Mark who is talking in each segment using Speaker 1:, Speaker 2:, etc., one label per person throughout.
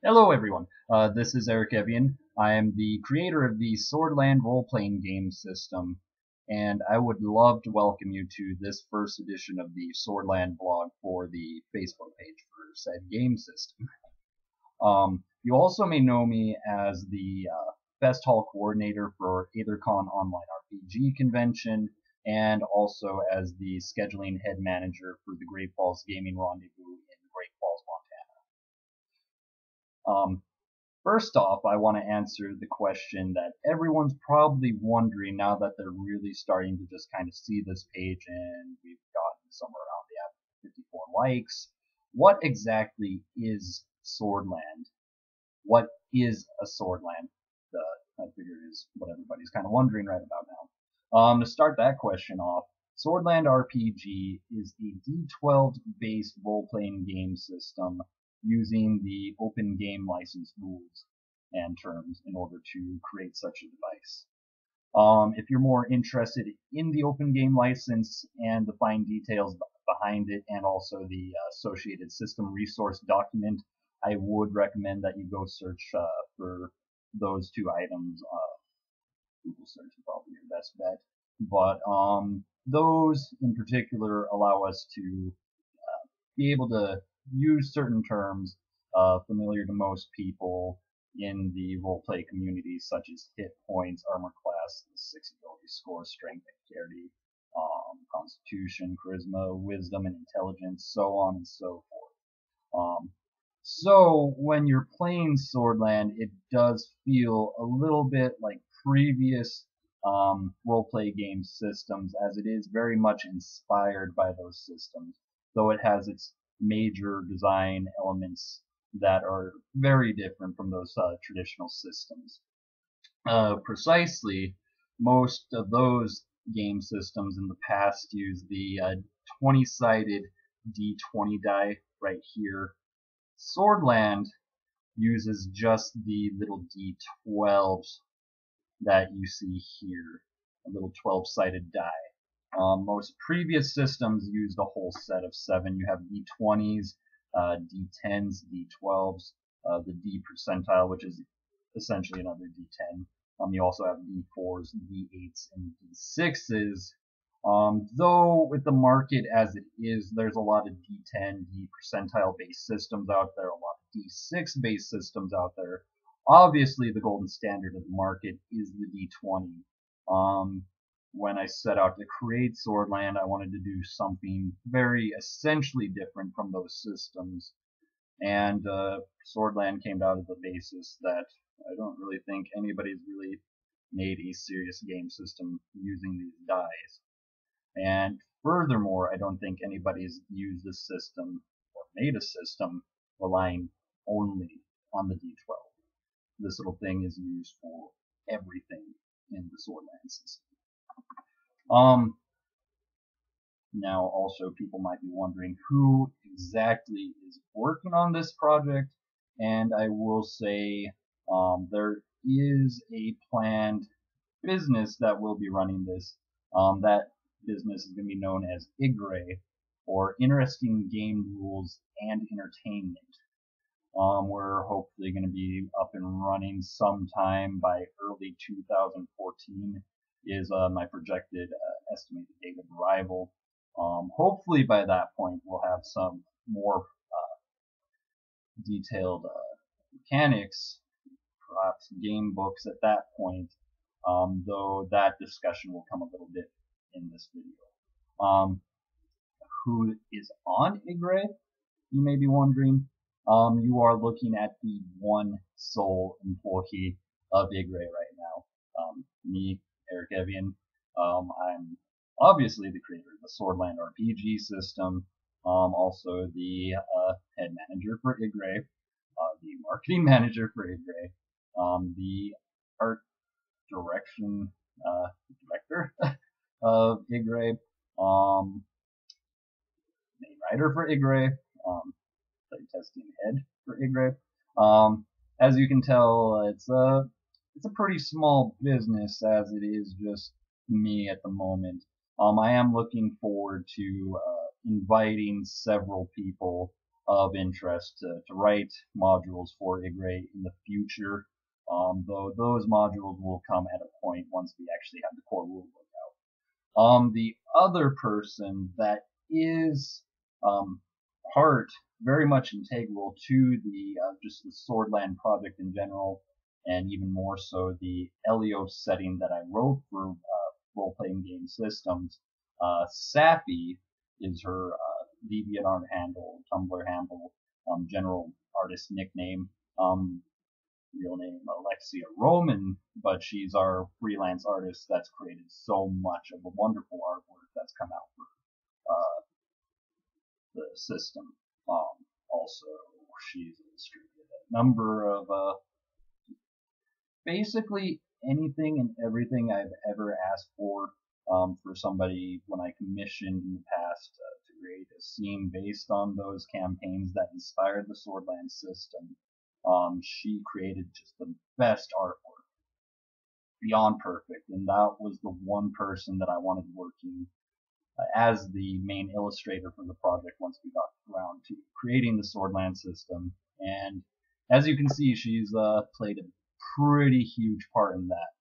Speaker 1: Hello everyone, this is Erik. I am the creator of the Swordland role-playing game system, and I would love to welcome you to this first edition of the Swordland blog for the Facebook page for said game system. You also may know me as the Fest Hall coordinator for AetherCon Online RPG convention, and also as the scheduling head manager for the Great Falls Gaming Rendezvous in Great Falls, Montana. First off, I want to answer the question that everyone's probably wondering now that they're really starting to just kind of see this page and we've gotten somewhere around the 54 likes. What exactly is Swordland? What is a Swordland? I figure is what everybody's kind of wondering right about now. To start that question off, Swordland RPG is a D12 based role-playing game system using the open game license rules and terms in order to create such a device. If you're more interested in the open game license and the fine details behind it and also the associated system resource document, I would recommend that you go search for those two items. Google search is probably your best bet. But those in particular allow us to be able to use certain terms familiar to most people in the roleplay community, such as hit points, armor class, the 6 ability score, strength, dexterity, constitution, charisma, wisdom, and intelligence, so on and so forth. So when you're playing Swordland, it does feel a little bit like previous roleplay game systems, as it is very much inspired by those systems, though it has its major design elements that are very different from those traditional systems. Precisely, most of those game systems in the past use the 20-sided D20 die right here. Swordland uses just the little D12s that you see here, a little 12-sided die. Most previous systems used a whole set of 7. You have D20s, D10s, D12s, the D percentile, which is essentially another D10. You also have D4s, D8s, and D6s. Though with the market as it is, there's a lot of D10, D percentile based systems out there, a lot of D6 based systems out there. Obviously, the golden standard of the market is the D20. When I set out to create Swordland, I wanted to do something very essentially different from those systems. And Swordland came out of the basis that I don't really think anybody's really made a serious game system using these dies. And furthermore, I don't think anybody's used a system or made a system relying only on the D12. This little thing is used for everything in the Swordland system. Now also people might be wondering who exactly is working on this project, and I will say there is a planned business that will be running this. That business is going to be known as IGRE, or Interesting Game Rules and Entertainment. We're hopefully going to be up and running sometime by early 2014 is my projected estimated date of arrival. Hopefully by that point we'll have some more detailed mechanics, perhaps game books at that point, though that discussion will come a little bit in this video. Who is on IGRE, you may be wondering. You are looking at the one sole employee of IGRE right now. Me, Erik. I'm obviously the creator of the Swordland RPG system, also the head manager for IGRE, the marketing manager for IGRE, the art director of IGRE, main writer for IGRE, playtesting head for IGRE. As you can tell, it's a pretty small business as it is just me at the moment. I am looking forward to inviting several people of interest to write modules for IGRE in the future, though those modules will come at a point once we actually have the core rulebook out. The other person that is part very much integral to the just the Swordland project in general, and even more so the Elios setting that I wrote for role-playing game systems. Sappy is her DeviantArt handle, Tumblr handle, general artist nickname, real name Alexia Roman, but she's our freelance artist that's created so much of the wonderful artwork that's come out for the system. Also, she's illustrated a number of basically anything and everything I've ever asked for somebody when I commissioned in the past to create a scene based on those campaigns that inspired the Swordland system. She created just the best artwork, beyond perfect, and that was the one person that I wanted working as the main illustrator for the project once we got around to creating the Swordland system. And as you can see, she's played a pretty huge part in that.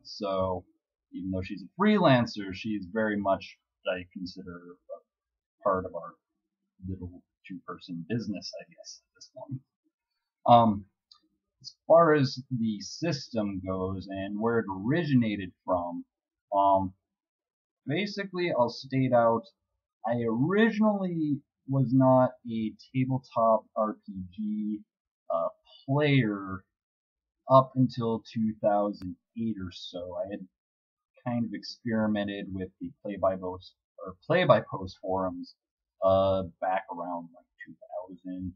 Speaker 1: So even though she's a freelancer, she's very much, I consider, a part of our little two-person business, I guess, at this point. As far as the system goes and where it originated from, basically I'll state out, I originally was not a tabletop RPG player up until 2008 or so. I had kind of experimented with the play-by-post forums back around like 2000,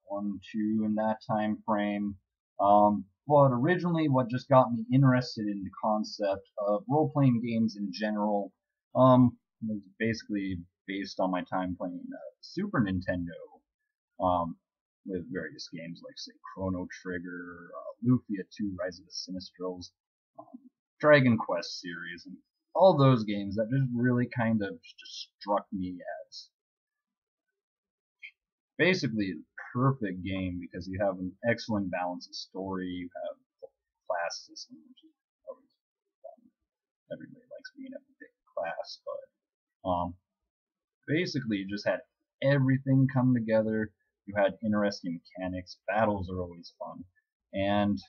Speaker 1: 2001, 2 in that time frame. But originally what just got me interested in the concept of role-playing games in general was basically based on my time playing Super Nintendo with various games like, say, Chrono Trigger, Lufia 2, Rise of the Sinistrals, Dragon Quest series, and all those games that just really kind of just struck me as basically a perfect game because you have an excellent balance of story, you have a class system, which is always fun. Everybody likes being able to pick a class, but basically you just had everything come together. You had interesting mechanics, battles are always fun, and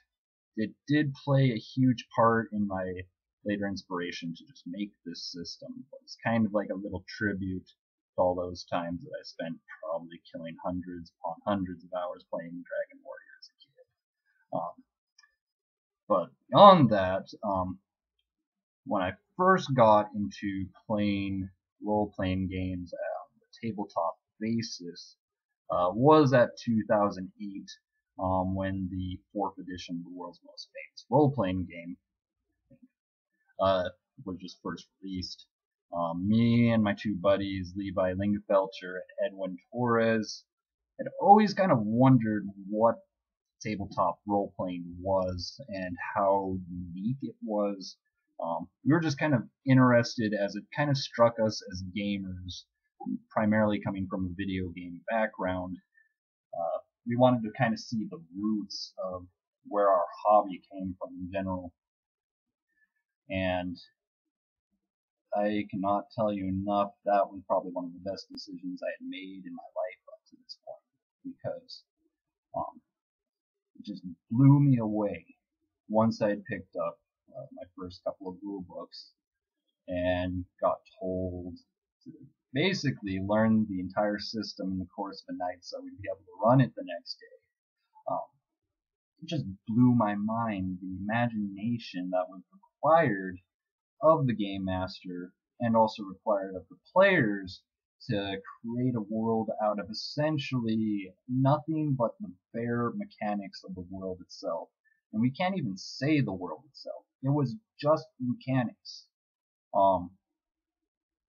Speaker 1: it did play a huge part in my later inspiration to just make this system. It's kind of like a little tribute to all those times that I spent probably killing hundreds upon hundreds of hours playing Dragon Warrior as a kid. But beyond that, when I first got into playing role-playing games on the tabletop basis was at 2008 when the 4th edition of the world's most famous role-playing game was just first released. Me and my two buddies, Levi Lingefelter and Edwin Torres, had always kind of wondered what tabletop role-playing was and how unique it was. We were just kind of interested as it kind of struck us as gamers, primarily coming from a video game background. We wanted to kind of see the roots of where our hobby came from in general. And I cannot tell you enough, that was probably one of the best decisions I had made in my life up to this point, because it just blew me away once I had picked up my first couple of rule books and got told to basically learn the entire system in the course of a night so we'd be able to run it the next day. It just blew my mind, the imagination that was required of the game master and also required of the players to create a world out of essentially nothing but the bare mechanics of the world itself. And we can't even say the world itself. It was just mechanics.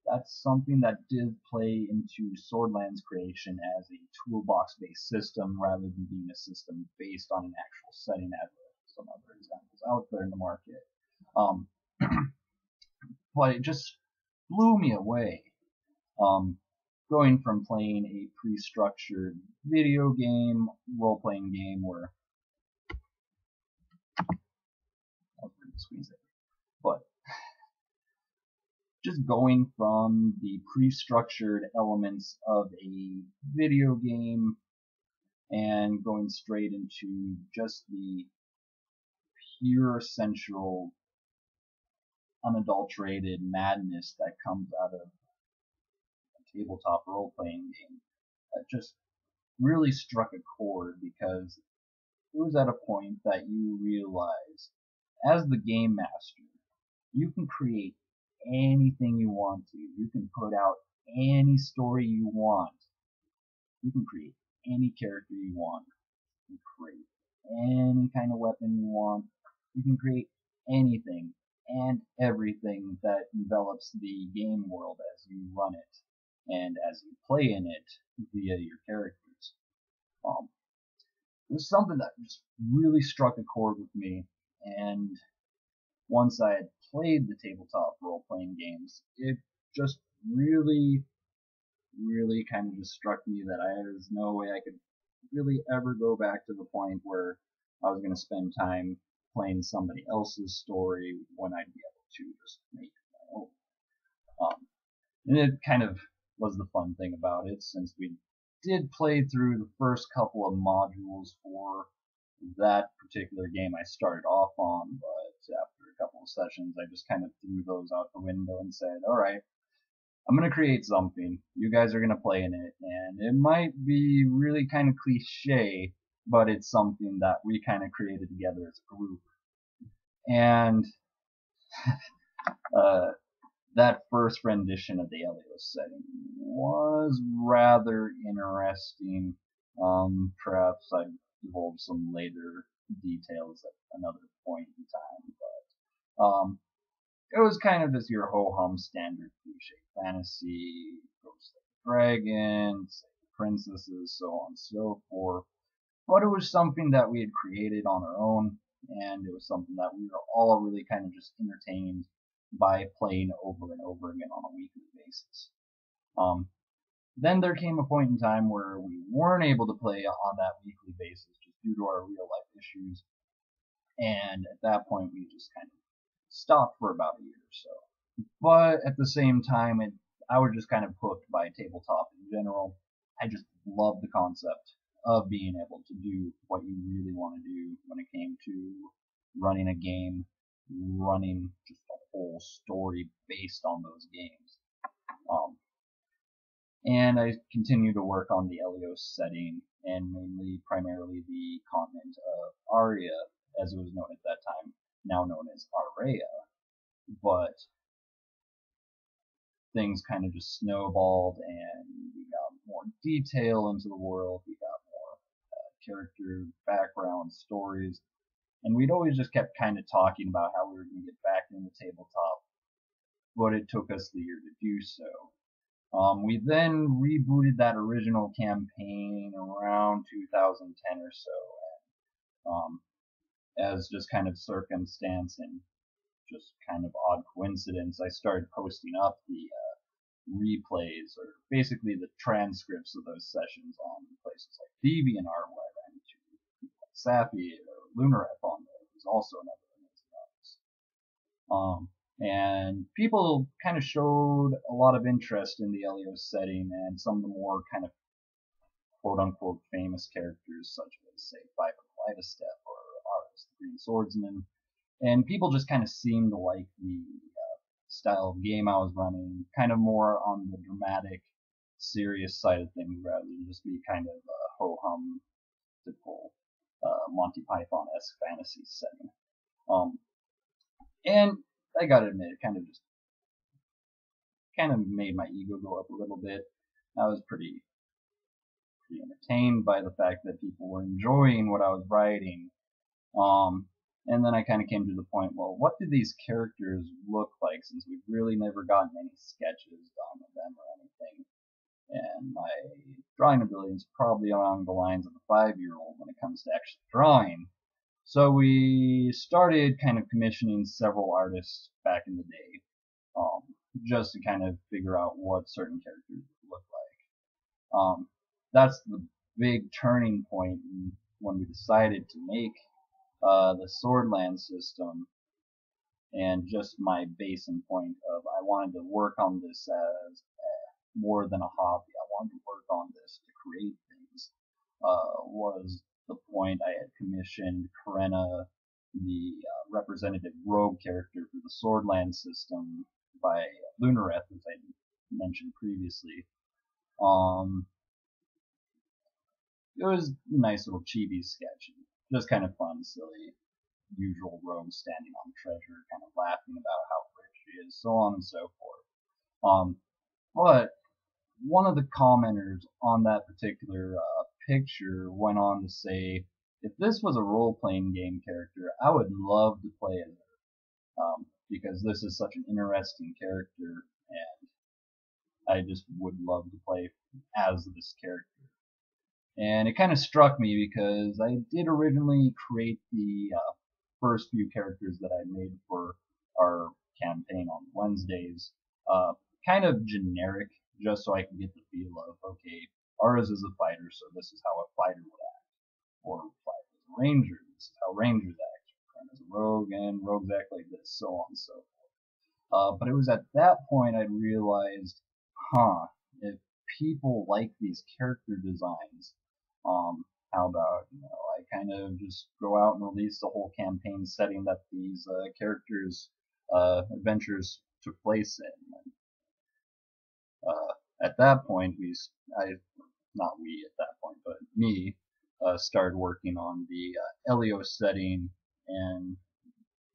Speaker 1: That's something that did play into Swordland's creation as a toolbox-based system rather than being a system based on an actual setting, as some other examples out there in the market. But it just blew me away. going from playing a pre-structured video game, role-playing game where I'll squeeze it, but just going from the pre-structured elements of a video game and going straight into just the pure essential unadulterated madness that comes out of a tabletop role-playing game. That just really struck a chord because it was at a point that you realize, as the game master, you can create anything you want to. You can put out any story you want. You can create any character you want. You can create any kind of weapon you want. You can create anything and everything that envelops the game world as you run it and as you play in it via your characters. It was something that just really struck a chord with me, and once I had played the tabletop role-playing games, it just really kind of just struck me that there's no way I could really ever go back to the point where I was going to spend time playing somebody else's story when I'd be able to just make my own. And it kind of was the fun thing about it, since we did play through the first couple of modules for that particular game I started off on, but after a couple of sessions I just kind of threw those out the window and said, alright, I'm going to create something, you guys are going to play in it, and it might be really kind of cliche, but it's something that we kind of created together as a group. And that first rendition of the Helios setting was rather interesting. Perhaps I'd divulge some later details at another point in time, but it was kind of just your ho-hum standard cliche fantasy, ghosts like dragons, princesses, so on and so forth. But it was something that we had created on our own, and it was something that we were all really kind of just entertained by playing over and over again on a weekly basis. Then there came a point in time where we weren't able to play on that weekly basis just due to our real life issues, and at that point we just kind of stopped for about a year or so. But at the same time, I was just kind of hooked by tabletop in general. I just loved the concept of being able to do what you really want to do when it came to running a game, running just a whole story based on those games. And I continue to work on the Helios setting, and primarily the continent of Aria, as it was known at that time, now known as Area. But things kind of just snowballed, and we got more detail into the world, we got more character background stories, and we'd always just kept kind of talking about how we were going to get back into tabletop, but it took us the year to do so. We then rebooted that original campaign around 2010 or so, and as just kind of circumstance and just kind of odd coincidence, I started posting up the replays, or basically the transcripts of those sessions on places like DeviantArt, where I ran into people like Sappy, or Lunarep on there, who's also another amazing artist. And people kind of showed a lot of interest in the Helios setting, and some of the more kind of quote-unquote famous characters, such as, say, Viper Kaleidostep or Aris the Green Swordsman, and people just kind of seemed to like the style of game I was running, kind of more on the dramatic, serious side of things, rather than just be kind of a ho-hum, typical Monty Python-esque fantasy setting. And I gotta admit, it kind of made my ego go up a little bit. I was pretty entertained by the fact that people were enjoying what I was writing. And then I kind of came to the point, well, what do these characters look like, since we've really never gotten any sketches done of them or anything. And my drawing ability is probably along the lines of a 5-year-old when it comes to actually drawing. So we started kind of commissioning several artists back in the day, just to kind of figure out what certain characters would look like. That's the big turning point when we decided to make the Swordland system, and just my basin point of I wanted to work on this as more than a hobby. I wanted to work on this to create things. Was the point I had commissioned Karena, the representative rogue character for the Swordland system by Lunareth, as I mentioned previously. It was a nice little chibi sketch, just kind of fun, silly, usual rogue standing on treasure, kind of laughing about how rich she is, so on and so forth. But one of the commenters on that particular picture went on to say, if this was a role-playing game character, I would love to play as her, because this is such an interesting character, and I just would love to play as this character. And it kind of struck me because I did originally create the first few characters that I made for our campaign on Wednesdays, kind of generic, just so I can get the feel of, okay, ours is a fighter, so this is how a fighter would act, or fight as a ranger, this is how rangers act, and as a rogue, and rogues act like this, so on and so forth. But it was at that point I realized, if people like these character designs, how about, I kind of just go out and release the whole campaign setting that these characters' adventures took place in. At that point, not we at that point, but me, started working on the Elio setting and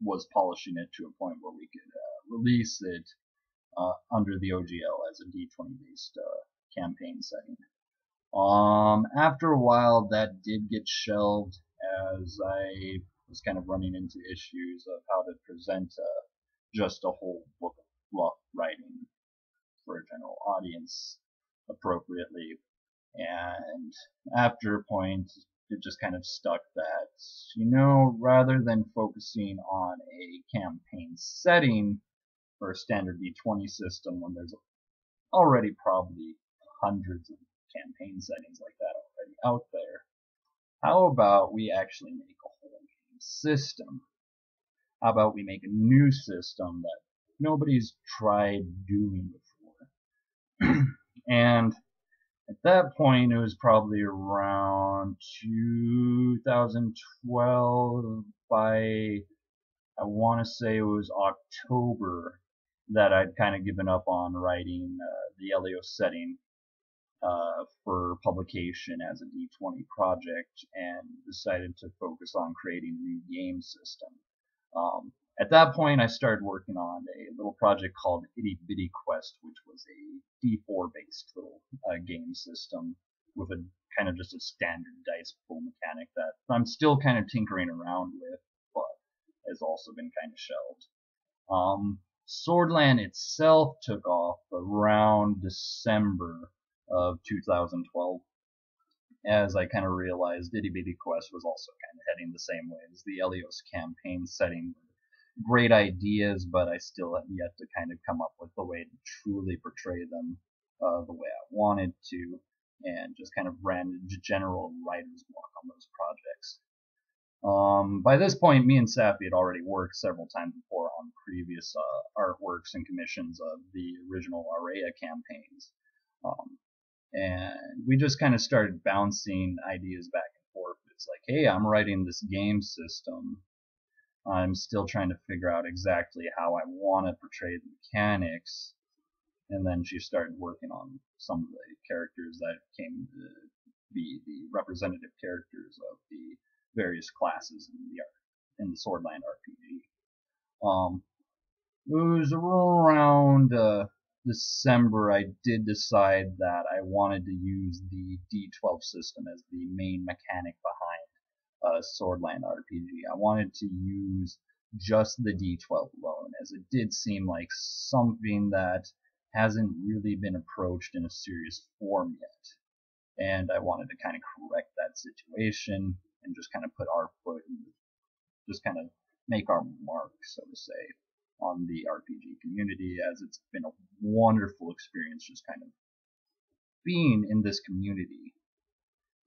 Speaker 1: was polishing it to a point where we could release it under the OGL as a D20 based campaign setting. After a while, that did get shelved as I was kind of running into issues of how to present just a whole book of fluff writing for a general audience appropriately. And after a point, it just kind of stuck that, rather than focusing on a campaign setting for a standard D20 system when there's already probably hundreds of campaign settings like that already out there, how about we actually make a whole game system? How about we make a new system that nobody's tried doing before? And at that point, it was probably around 2012, by, I want to say it was October, that I'd kind of given up on writing the Elio setting for publication as a D20 project and decided to focus on creating a new game system. At that point, I started working on a little project called Itty Bitty Quest, which was a D4 based little game system with a kind of just a standard dice pool mechanic that I'm still kind of tinkering around with, but has also been kind of shelved. Swordland itself took off around December of 2012, as I kind of realized Itty Bitty Quest was also kind of heading the same way as the Elios campaign setting. Great ideas, but I still have yet to kind of come up with a way to truly portray them the way I wanted to, and just kind of ran into general writer's block on those projects. By this point, me and Safi had already worked several times before on previous artworks and commissions of the original Araya campaigns. And we just kind of started bouncing ideas back and forth. It's like, hey, I'm writing this game system. I'm still trying to figure out exactly how I want to portray the mechanics. And then she started working on some of the characters that came to be the representative characters of the various classes in the Swordland RPG. It was around December I did decide that I wanted to use the D12 system as the main mechanic behind Swordland RPG. I wanted to use just the D12 alone, as it did seem like something that hasn't really been approached in a serious form yet. And I wanted to kind of correct that situation and just kind of put our foot in, just kind of make our mark, so to say, on the RPG community, as it's been a wonderful experience just kind of being in this community,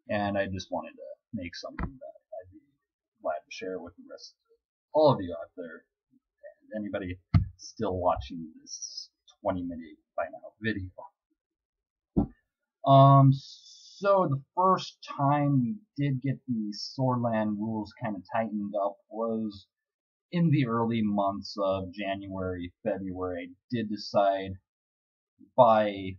Speaker 1: and I just wanted to make something that I'd be glad to share with the rest of all of you out there, and anybody still watching this 20-minute by now video. So the first time we did get the Swordland rules kind of tightened up was in the early months of January, February. I did decide by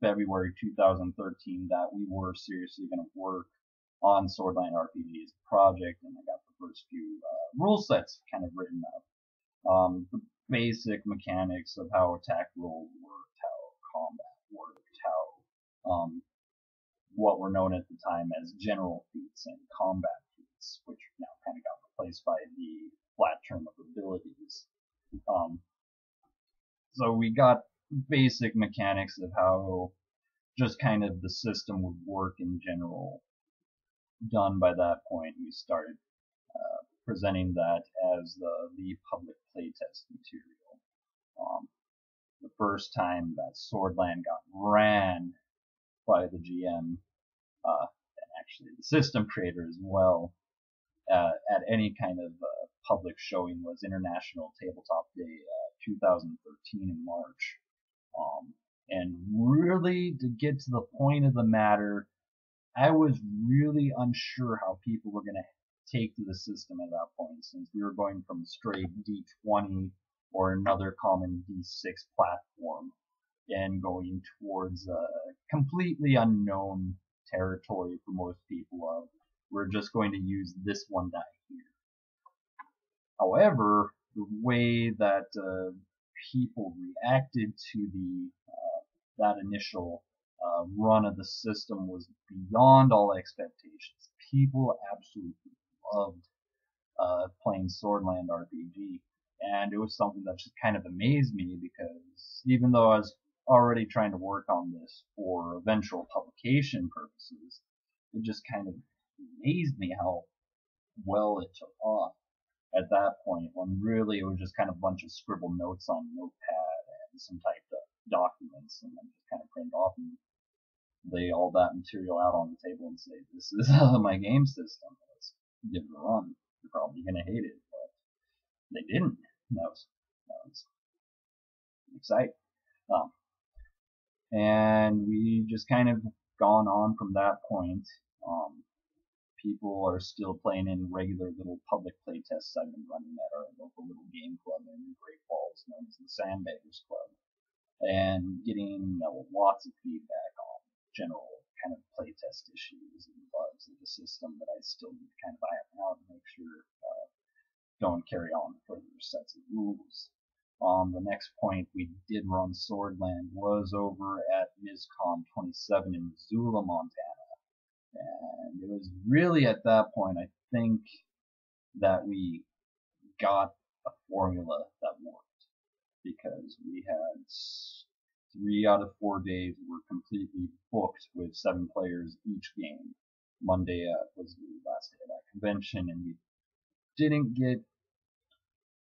Speaker 1: February 2013 that we were seriously going to work on Swordland RPG's project, and I got the first few rule sets kind of written up. The basic mechanics of how attack roll worked, how combat worked, how what were known at the time as general feats and combat feats, which now kind of got replaced by the flat term of abilities. So we got basic mechanics of how just kind of the system would work in general done by that point. We started presenting that as the public playtest material. The first time that Swordland got ran by the GM, and actually the system creator as well, at any kind of public showing was International Tabletop Day 2013 in March. And really, to get to the point of the matter, I was really unsure how people were going to take to the system at that point, since we were going from a straight D20 or another common D6 platform and going towards a completely unknown territory for most people of we're just going to use this one die here. However, the way that people reacted to the that initial run of the system was beyond all expectations. People absolutely loved playing Swordland RPG, and it was something that just kind of amazed me, because even though I was already trying to work on this for eventual publication purposes, it just kind of amazed me how well it took off at that point, when really it was just kind of a bunch of scribbled notes on Notepad and some typed up documents, and then just kind of print off and lay all that material out on the table and say, this is my game system, let's give it a run. You're probably going to hate it, but they didn't. That was exciting. And we just kind of gone on from that point. People are still playing in regular little public playtests I've been running at our local little game club in Great Falls, known as the Sandbaggers Club, and getting lots of feedback on general kind of playtest issues and bugs of the system that I still need to kind of iron out and make sure don't carry on further sets of rules. The next point we did run Swordland was over at MizCon 27 in Missoula, Montana. And it was really at that point, I think, that we got a formula that worked, because we had 3 out of 4 days were completely booked with 7 players each game. Monday was the last day of that convention, and we didn't get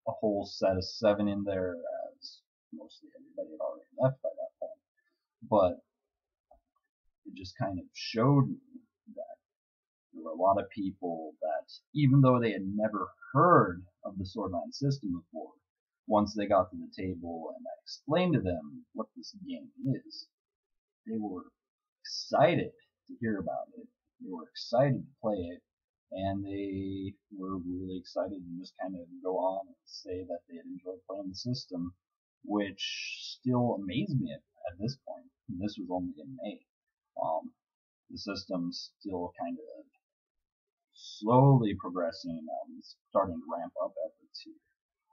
Speaker 1: a whole set of 7 in there, as mostly everybody had already left by that point. But it just kind of showed me that there were a lot of people that, even though they had never heard of the Swordland system before, once they got to the table and I explained to them what this game is, they were excited to hear about it. They were excited to play it, and they were really excited to just kind of go on and say that they had enjoyed playing the system, which still amazed me at this point. And this was only in May. The system's still kind of slowly progressing, starting to ramp up efforts here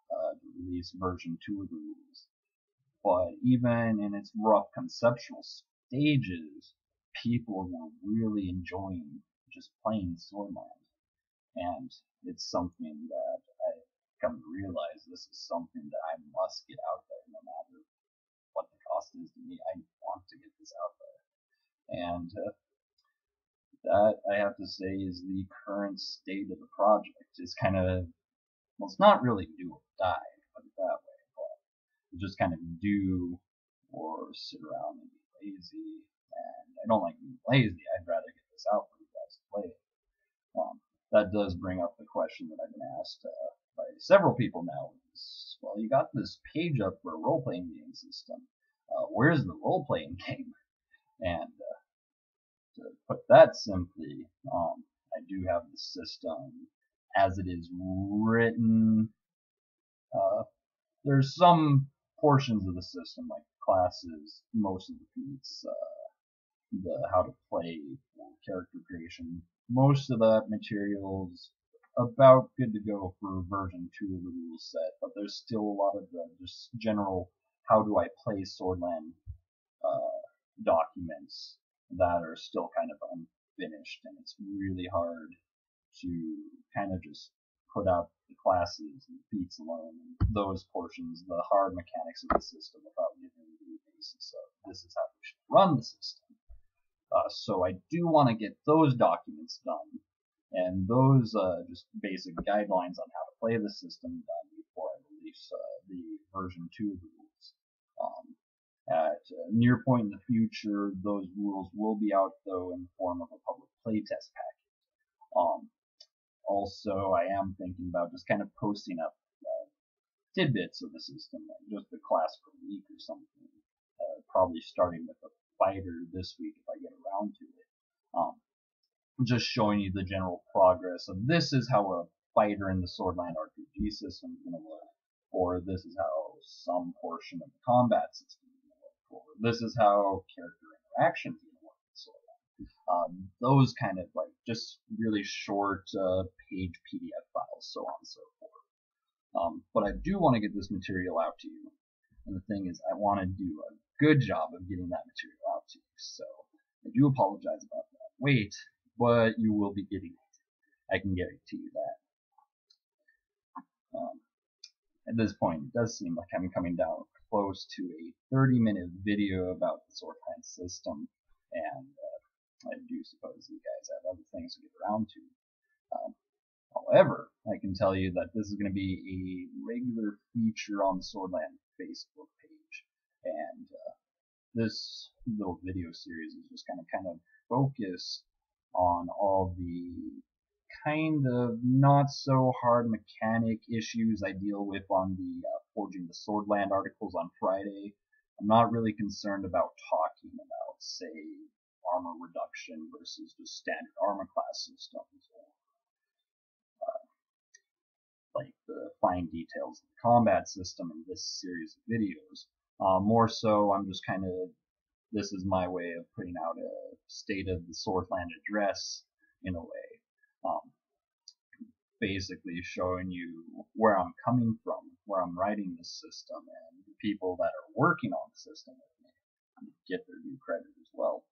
Speaker 1: to release version 2 of the rules. But even in its rough conceptual stages, people were really enjoying just playing Swordland. And it's something that I come to realize this is something that I must get out there, no matter what the cost is to me. I want to get this out there. And that, I have to say, is the current state of the project. It's kind of, well, it's not really do or die, put it that way, but just kind of do or sit around and be lazy and I don't like being lazy. I'd rather get this out for you guys to play it. That does bring up the question that I've been asked by several people now. Is, well, you got this page up for a role-playing game system. Where's the role-playing game? And to put that simply, I do have the system as it is written. There's some portions of the system, like classes, most of the feats, the how to play, character creation. Most of that material's about good to go for version 2 of the rule set, but there's still a lot of the just general how do I play Swordland documents that are still kind of unfinished, and it's really hard to kind of just put out the classes and feats alone, and those portions, the hard mechanics of the system, without giving you the basis of this is how we should run the system. So I do want to get those documents done, and those just basic guidelines on how to play the system done before I release the version 2 of the rules. At a near point in the future, those rules will be out, though, in the form of a public playtest package. Also, I am thinking about just kind of posting up tidbits of the system, like just the class per week or something. Probably starting with a fighter this week if I get around to it. Just showing you the general progress of this is how a fighter in the Swordland RPG system is going to look, or this is how some portion of the combat system is going to look, or this is how character interaction is going to work in Swordland. Those kind of like just really short page PDF files, so on and so forth. But I do want to get this material out to you, and the thing is I want to do a good job of getting that material out to you, so I do apologize about that wait, but you will be getting it. I can guarantee you that. At this point, it does seem like I'm coming down close to a 30-minute video about the Swordland system, and I do suppose you guys have other things to get around to. However, I can tell you that this is going to be a regular feature on the Swordland Facebook page, and this little video series is just going to kind of focus on all the kind of not so hard mechanic issues I deal with on the Forging the Swordland articles on Friday. I'm not really concerned about talking about, say, armor reduction versus just standard armor class systems, or like the fine details of the combat system in this series of videos. More so, I'm just kind of, this is my way of putting out a state of the Swordland address in a way. Basically showing you where I'm coming from, where I'm writing this system, and the people that are working on the system with me get their due credit as well.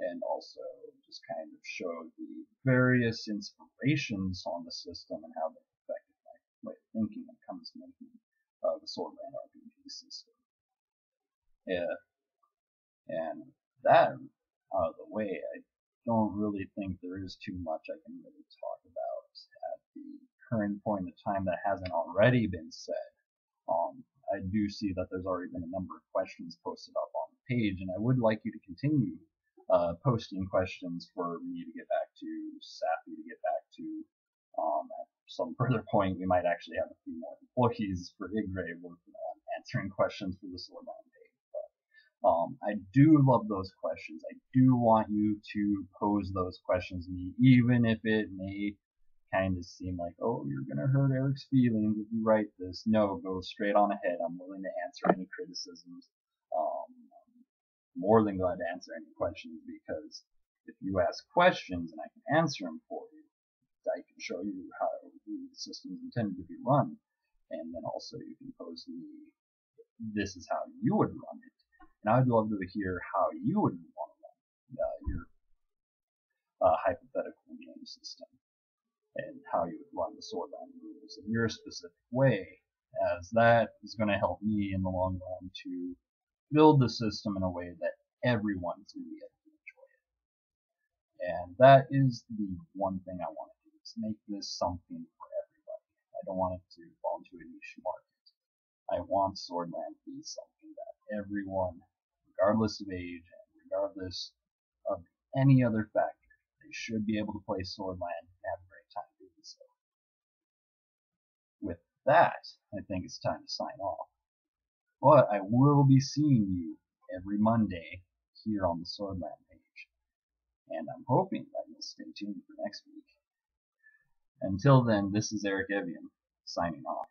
Speaker 1: And also just kind of show the various inspirations on the system and how they affected my way of thinking when it comes to making the Swordland RPG system. Yeah. And that out of the way, I don't really think there is too much I can really talk about at the current point in time that hasn't already been said. I do see that there's already been a number of questions posted up on the page, and I would like you to continue posting questions for me to get back to, Safi to get back to. At some further point, we might actually have a few more employees for IGRE working on answering questions for the Swordland page. I do love those questions. I do want you to pose those questions to me, even if it may kind of seem like, oh, you're going to hurt Erik's feelings if you write this. No, go straight on ahead. I'm willing to answer any criticisms. I'm more than glad to answer any questions, because if you ask questions and I can answer them for you, I can show you how the system is intended to be run, and then also you can pose to me, this is how you would run it. And I'd love to hear how you would want to run your hypothetical game system, and how you would run the Swordland rules in your specific way, as that is going to help me in the long run to build the system in a way that everyone's going to be able to enjoy it. And that is the one thing I want to do, is make this something for everybody. I don't want it to fall into a niche market. I want Swordland to be something that everyone, regardless of age and regardless of any other factor, they should be able to play Swordland and have a great time doing so. With that, I think it's time to sign off. But I will be seeing you every Monday here on the Swordland page. And I'm hoping that you'll stay tuned for next week. Until then, this is Erik signing off.